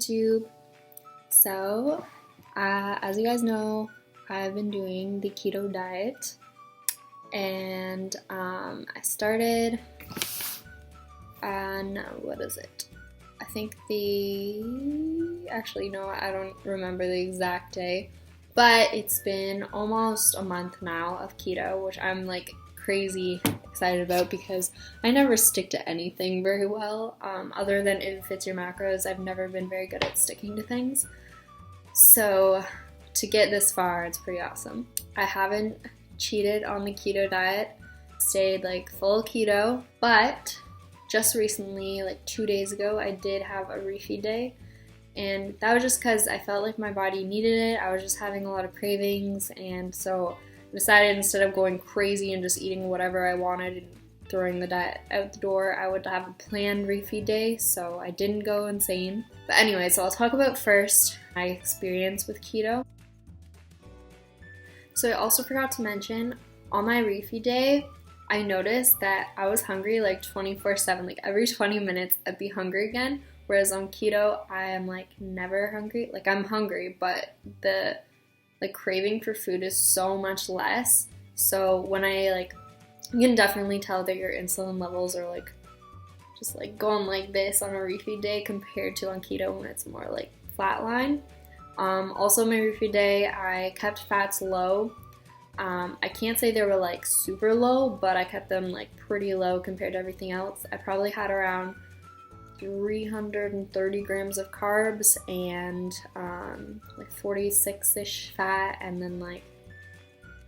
YouTube. So, as you guys know, I've been doing the keto diet, and I started on, what is it? I think actually no, I don't remember the exact day, but it's been almost a month now of keto, which I'm like crazy excited about because I never stick to anything very well, other than if it fits your macros. I've never been very good at sticking to things. So to get this far, it's pretty awesome. I haven't cheated on the keto diet, stayed like full keto, but just recently, like 2 days ago, I did have a refeed day, and that was just because I felt like my body needed it. I was just having a lot of cravings, and so I decided instead of going crazy and just eating whatever I wanted and throwing the diet out the door, I would have a planned refeed day, so I didn't go insane. But anyway, so I'll talk about first my experience with keto. So I also forgot to mention, on my refeed day, I noticed that I was hungry like 24/7, like every 20 minutes I'd be hungry again, whereas on keto I am like never hungry. Like I'm hungry, but the like craving for food is so much less. So when you can definitely tell that your insulin levels are like just like going like this on a refeed day compared to on keto when it's more like flatline. Also my refeed day, I kept fats low. I can't say they were like super low, but I kept them like pretty low compared to everything else. I probably had around 330 grams of carbs and like 46-ish fat, and then like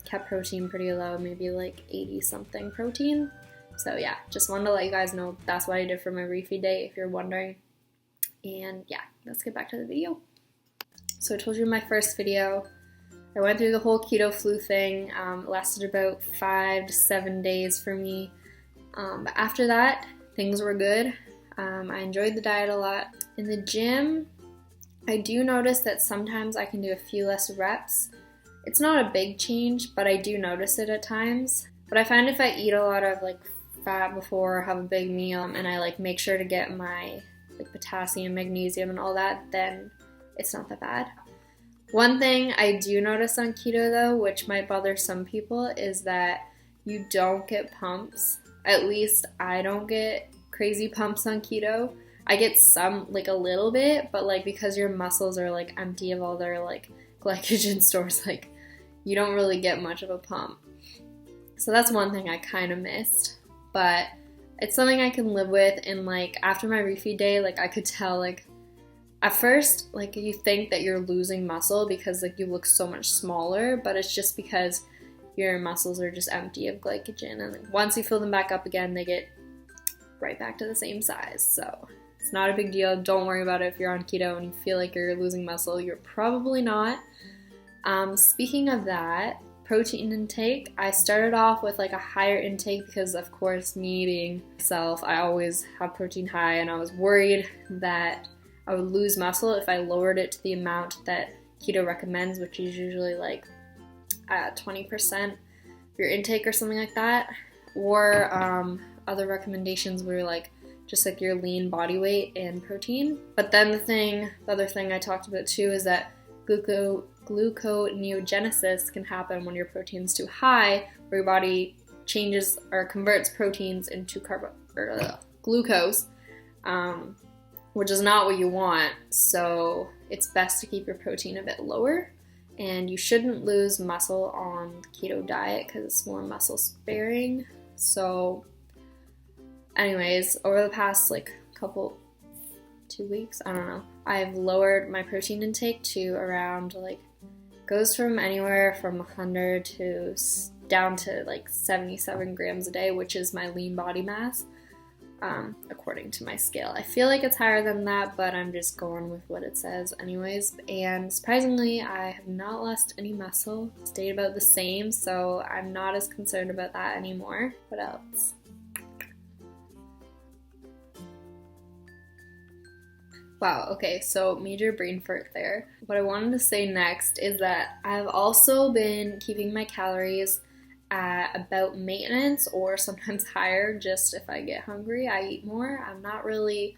kept protein pretty low, maybe like 80 something protein. So yeah, just wanted to let you guys know that's what I did for my refeed day if you're wondering. And yeah, let's get back to the video. So I told you in my first video, I went through the whole keto flu thing. It lasted about 5 to 7 days for me. But after that, things were good. I enjoyed the diet a lot. In the gym, I do notice that sometimes I can do a few less reps. It's not a big change, but I do notice it at times. But I find if I eat a lot of like fat before, have a big meal, and I like make sure to get my like potassium, magnesium, and all that, then it's not that bad. One thing I do notice on keto though, which might bother some people, is that you don't get pumps. At least I don't get crazy pumps on keto. I get some, like a little bit, but like because your muscles are like empty of all their like glycogen stores, like you don't really get much of a pump. So that's one thing I kind of missed, but it's something I can live with. And like after my refeed day, like I could tell, like at first, like you think that you're losing muscle because like you look so much smaller, but it's just because your muscles are just empty of glycogen, and like, once you fill them back up again, they get right back to the same size. So it's not a big deal. Don't worry about it if you're on keto and you feel like you're losing muscle. You're probably not. Speaking of that, protein intake, I started off with like a higher intake because of course me being myself, I always have protein high, and I was worried that I would lose muscle if I lowered it to the amount that keto recommends, which is usually like 20% of your intake or something like that. Or other recommendations were like just like your lean body weight and protein. But then the other thing I talked about too is that gluconeogenesis can happen when your protein's too high, where your body changes or converts proteins into glucose. Which is not what you want, so it's best to keep your protein a bit lower, and you shouldn't lose muscle on the keto diet because it's more muscle sparing. So anyways, over the past like 2 weeks, I don't know, I've lowered my protein intake to around like, goes from anywhere from 100 to down to like 77 grams a day, which is my lean body mass. According to my scale. I feel like it's higher than that, but I'm just going with what it says anyways. And surprisingly, I have not lost any muscle, stayed about the same, so I'm not as concerned about that anymore. What else? Wow, okay, so major brain fart there. What I wanted to say next is that I've also been keeping my calories at about maintenance or sometimes higher. Just if I get hungry, I eat more. I'm not really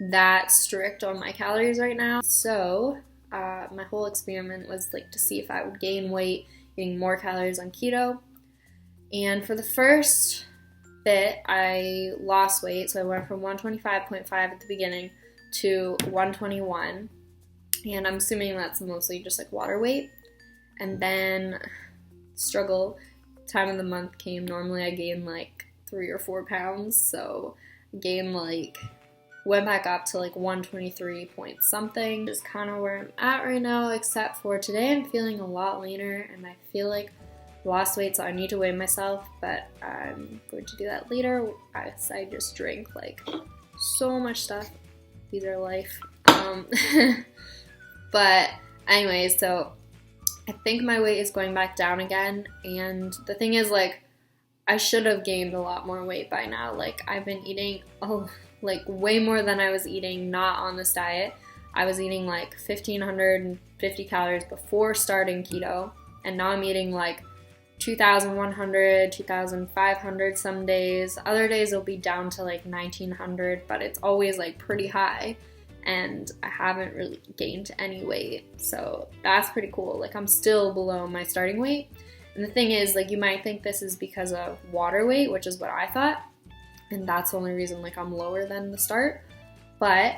that strict on my calories right now. So my whole experiment was like to see if I would gain weight eating more calories on keto. And for the first bit, I lost weight. So I went from 125.5 at the beginning to 121. And I'm assuming that's mostly just like water weight. And then struggle time of the month came. Normally I gain like 3 or 4 pounds. So I gained went back up to like 123 point something. Just kind of where I'm at right now, except for today I'm feeling a lot leaner and I feel like I lost weight, so I need to weigh myself, but I'm going to do that later as I just drink like so much stuff. These are life. But anyways, so I think my weight is going back down again, and the thing is, like, I should have gained a lot more weight by now. Like, I've been eating like way more than I was eating not on this diet. I was eating like 1,550 calories before starting keto, and now I'm eating like 2,100, 2,500 some days. Other days it'll be down to like 1,900, but it's always like pretty high, and I haven't really gained any weight. So that's pretty cool. Like, I'm still below my starting weight. And the thing is, like, you might think this is because of water weight, which is what I thought. And that's the only reason, like, I'm lower than the start. But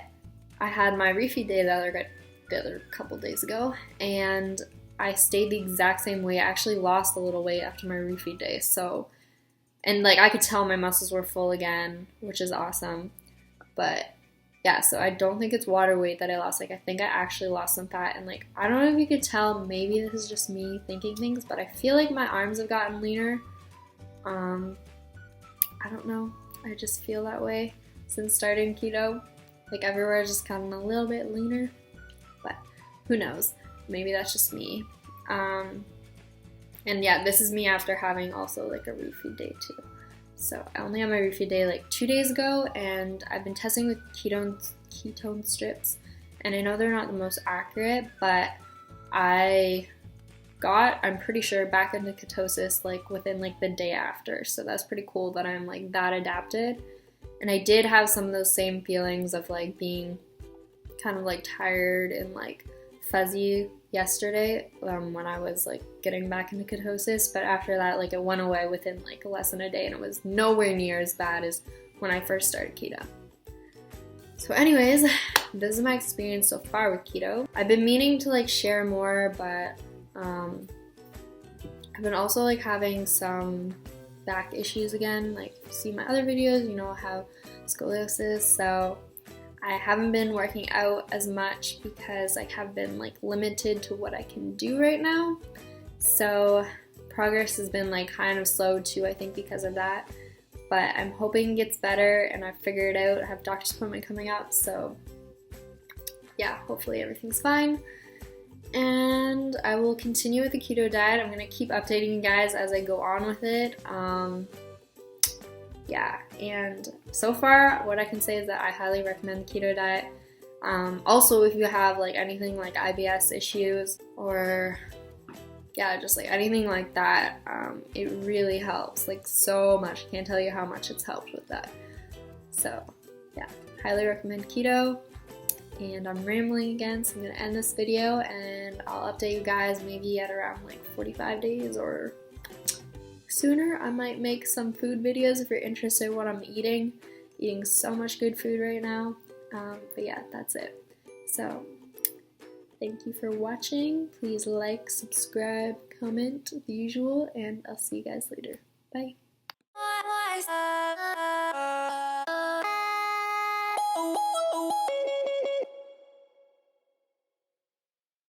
I had my refeed day the other couple days ago, and I stayed the exact same weight. I actually lost a little weight after my refeed day. So, and like, I could tell my muscles were full again, which is awesome. But yeah, so I don't think it's water weight that I lost. Like, I think I actually lost some fat. And like, I don't know if you could tell, maybe this is just me thinking things, but I feel like my arms have gotten leaner. I don't know. I just feel that way since starting keto. Like, everywhere is just gotten a little bit leaner, but who knows? Maybe that's just me. And yeah, this is me after having also like a refeed day too. So I only had my refeed day like 2 days ago, and I've been testing with ketone strips, and I know they're not the most accurate, but I'm pretty sure back into ketosis like within like the day after. So that's pretty cool that I'm like that adapted. And I did have some of those same feelings of like being kind of like tired and like fuzzy yesterday when I was like getting back into ketosis, but after that, like, it went away within like less than a day, and it was nowhere near as bad as when I first started keto. So anyways, this is my experience so far with keto. I've been meaning to like share more, but I've been also like having some back issues again. Like, if you see my other videos, you know, I have scoliosis, so I haven't been working out as much because I have been like limited to what I can do right now. So progress has been like kind of slow too, I think, because of that. But I'm hoping it gets better, and I've figured it out. I have a doctor's appointment coming up, so yeah, hopefully everything's fine. And I will continue with the keto diet. I'm gonna keep updating you guys as I go on with it. Yeah, and so far what I can say is that I highly recommend the keto diet. Also, if you have like anything like IBS issues or yeah, just like anything like that, it really helps like so much. Can't tell you how much it's helped with that. So yeah, highly recommend keto. And I'm rambling again, so I'm gonna end this video, and I'll update you guys maybe at around like 45 days or sooner. I might make some food videos if you're interested in what I'm eating. Eating so much good food right now. But yeah, that's it. So thank you for watching. Please like, subscribe, comment, the usual, and I'll see you guys later. Bye.